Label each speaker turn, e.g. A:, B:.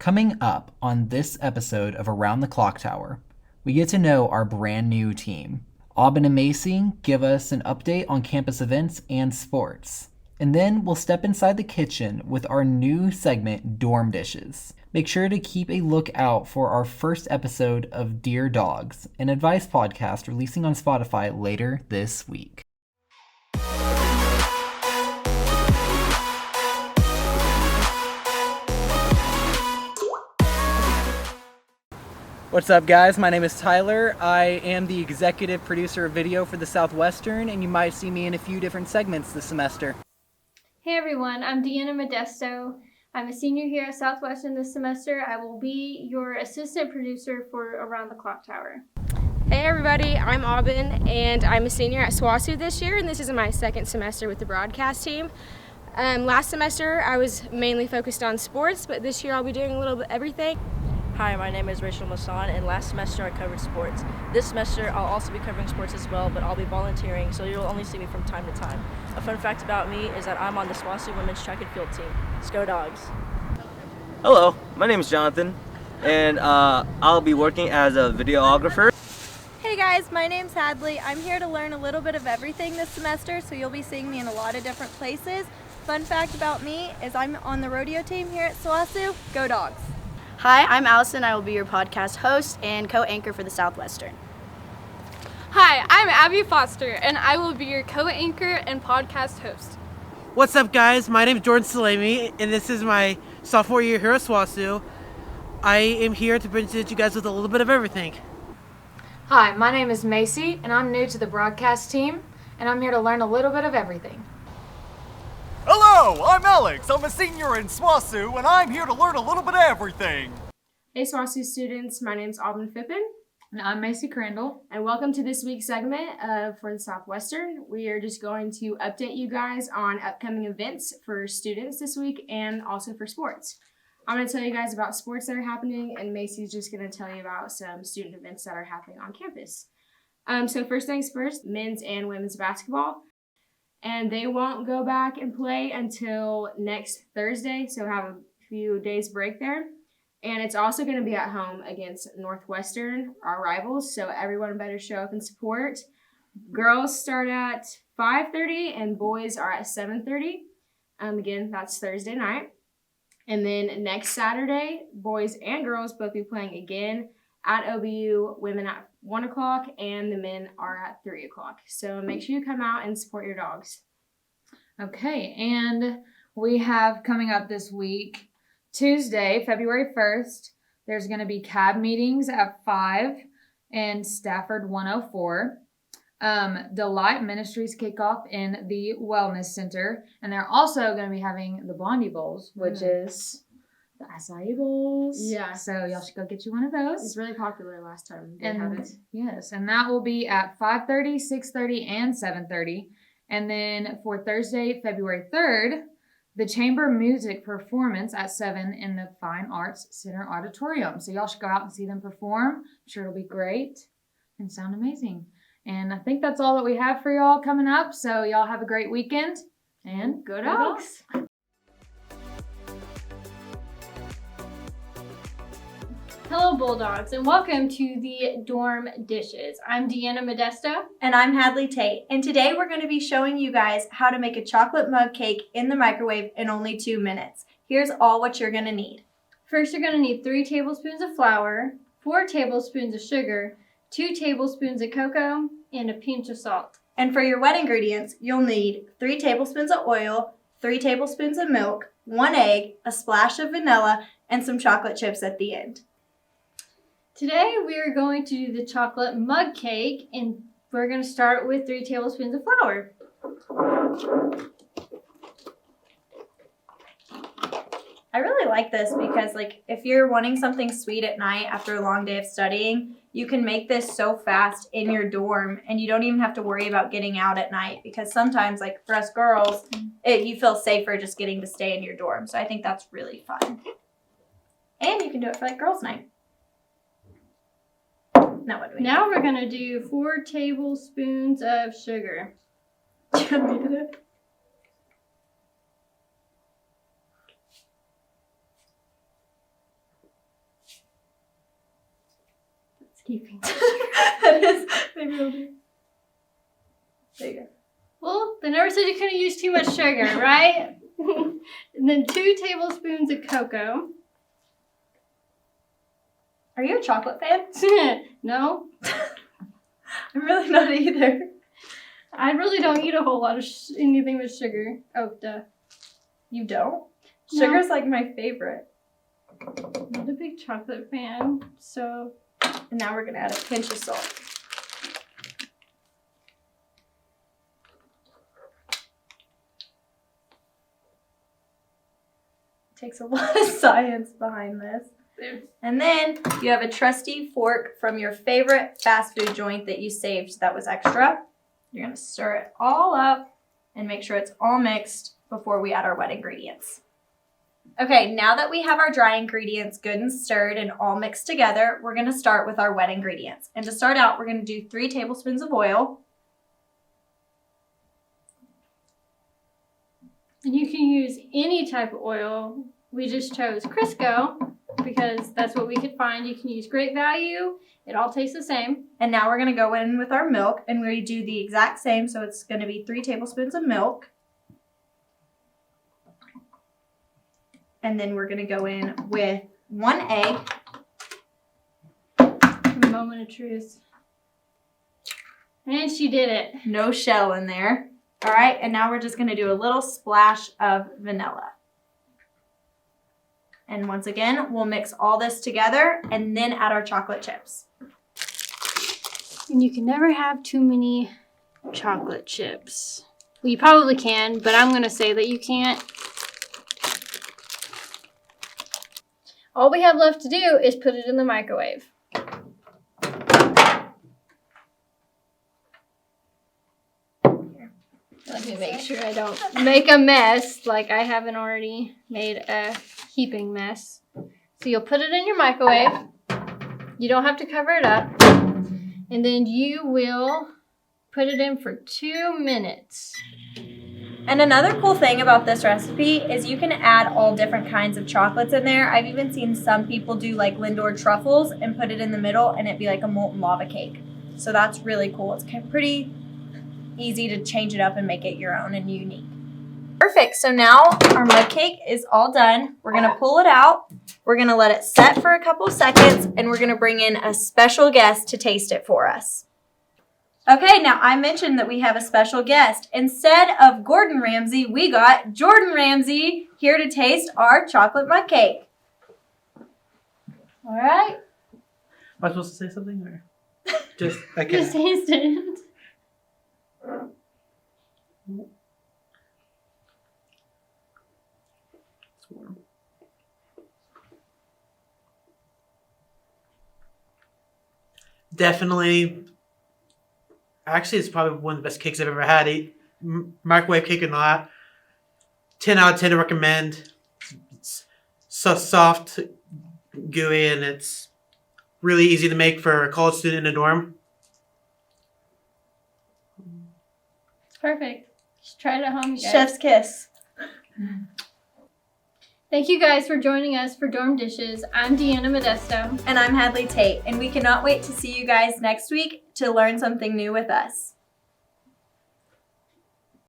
A: Coming up on this episode of Around the Clocktower, we get to know our brand new team. Aubin and Macy give us an update on campus events and sports. And then we'll step inside the kitchen with our new segment, Dorm Dishes. Make sure to keep a lookout for our first episode of Dear Dawgs, an advice podcast releasing on Spotify later this week. What's up, guys? My name is Tyler. I am the executive producer of video for the Southwestern, and you might see me in a few different segments this semester.
B: Hey everyone, I'm Deanna Modesto. I'm a senior here at Southwestern this semester. I will be your assistant producer for Around the Clocktower.
C: Hey everybody, I'm Aubin, and I'm a senior at SWASU this year, and this is my second semester with the broadcast team. Last semester I was mainly focused on sports, but this year I'll be doing a little bit of everything.
D: Hi, my name is Rachel Masson, and last semester I covered sports. This semester I'll also be covering sports as well, but I'll be volunteering, so you'll only see me from time to time. A fun fact about me is that I'm on the SWASU women's track and field team. Let's go Dogs!
E: Hello, my name is Jonathan, and I'll be working as a videographer.
F: Hey guys, my name's Hadley. I'm here to learn a little bit of everything this semester, so you'll be seeing me in a lot of different places. Fun fact about me is I'm on the rodeo team here at SWASU. Go Dogs!
G: Hi, I'm Allison. I will be your podcast host and co-anchor for the Southwestern.
H: Hi, I'm Abby Foster, and I will be your co-anchor and podcast host.
I: What's up, guys? My name is Jordan Salemi, and this is my sophomore year here at SWASU. I am here to present you guys with a little bit of everything.
J: Hi, my name is Macy, and I'm new to the broadcast team, and I'm here to learn a little bit of everything.
K: Hello, I'm Alex. I'm a senior in SWASU, and I'm here to learn a little bit of everything.
B: Hey SWASU students, my name's Aubin Fippen.
J: And I'm Macy Crandall.
B: And welcome to this week's segment for the Southwestern. We are just going to update you guys on upcoming events for students this week and also for sports. I'm going to tell you guys about sports that are happening, and Macy's just going to tell you about some student events that are happening on campus. So first things first, men's and women's basketball. And they won't go back and play until next Thursday, so have a few days break there. And it's also going to be at home against Northwestern, our rivals, so everyone better show up and support. Girls start at 5:30 and boys are at 7:30. Again, that's Thursday night. And then next Saturday, boys and girls both be playing again at OBU, women at 1 o'clock, and the men are at 3 o'clock. So make sure you come out and support your dogs.
J: Okay, and we have coming up this week, Tuesday, February 1st, there's going to be CAB meetings at 5 in Stafford 104. Delight Ministries kickoff in the Wellness Center. And they're also going to be having the Bondi Bowls, which is the acai bowls.
B: Yeah.
J: So y'all should go get you one of those.
B: It's really popular last time they had it.
J: Yes, and that will be at 5:30, 6:30, and 7:30. And then for Thursday, February 3rd, the chamber music performance at 7 in the Fine Arts Center Auditorium. So y'all should go out and see them perform. I'm sure it'll be great and sound amazing. And I think that's all that we have for y'all coming up. So y'all have a great weekend and go Dogs!
B: Hello Bulldogs, and welcome to the Dorm Dishes. I'm Deanna Modesto.
F: And I'm Hadley Tate. And today we're going to be showing you guys how to make a chocolate mug cake in the microwave in only 2 minutes. Here's all what you're going to need.
B: First, you're going to need 3 tablespoons of flour, 4 tablespoons of sugar, 2 tablespoons of cocoa, and a pinch of salt.
F: And for your wet ingredients, you'll need 3 tablespoons of oil, 3 tablespoons of milk, 1 egg, a splash of vanilla, and some chocolate chips at the end.
B: Today we are going to do the chocolate mug cake, and we're going to start with 3 tablespoons of flour.
F: I really like this because if you're wanting something sweet at night after a long day of studying, you can make this so fast in your dorm and you don't even have to worry about getting out at night, because sometimes for us girls, you feel safer just getting to stay in your dorm. So I think that's really fun. And you can do it for girls' night. Now what do we do?
B: Now we're going to do 4 tablespoons of sugar.
L: Heaping.
F: That is, maybe it'll do. There you go.
L: Well, they never said you couldn't use too much sugar, right? And then 2 tablespoons of cocoa.
F: Are you a chocolate fan?
L: No,
F: I'm really not either.
L: I really don't eat a whole lot of anything with sugar. Oh, duh.
F: You don't?
L: No.
F: Sugar's like my favorite.
L: I'm not a big chocolate fan, so.
F: And now we're gonna add a pinch of salt. Takes a lot of science behind this. And then you have a trusty fork from your favorite fast food joint that you saved that was extra. You're gonna stir it all up and make sure it's all mixed before we add our wet ingredients. Okay, now that we have our dry ingredients good and stirred and all mixed together, we're gonna start with our wet ingredients. And to start out, we're gonna do 3 tablespoons of oil.
L: And you can use any type of oil. We just chose Crisco because that's what we could find. You can use Great Value. It all tastes the same.
F: And now we're gonna go in with our milk and we do the exact same. So it's gonna be 3 tablespoons of milk. And then we're gonna go in with 1 egg.
L: A moment of truth. And she did it.
F: No shell in there. All right, and now we're just gonna do a little splash of vanilla. And once again, we'll mix all this together and then add our chocolate chips.
L: And you can never have too many chocolate chips. Well, you probably can, but I'm gonna say that you can't. All we have left to do is put it in the microwave. Let me make sure I don't make a mess like I haven't already made a heaping mess. So you'll put it in your microwave. You don't have to cover it up. And then you will put it in for 2 minutes.
F: And another cool thing about this recipe is you can add all different kinds of chocolates in there. I've even seen some people do like Lindor truffles and put it in the middle and it'd be like a molten lava cake. So that's really cool. It's pretty easy to change it up and make it your own and unique. Perfect, so now our mud cake is all done. We're gonna pull it out. We're gonna let it set for a couple seconds and we're gonna bring in a special guest to taste it for us. Okay, now I mentioned that we have a special guest. Instead of Gordon Ramsay, we got Jordan Ramsay here to taste our chocolate mud cake. All right.
I: Am I supposed to say something or just I can?
L: Just taste it.
I: It's warm. Definitely. Actually, it's probably one of the best cakes I've ever had. Microwave cake or not. 10 out of 10 to recommend. It's so soft, gooey, and it's really easy to make for a college student in a dorm.
L: It's perfect. Just try it at home, guys.
F: Chef's kiss.
L: Thank you guys for joining us for Dorm Dishes. I'm Deanna Modesto.
F: And I'm Hadley Tate, and we cannot wait to see you guys next week to learn something new with us.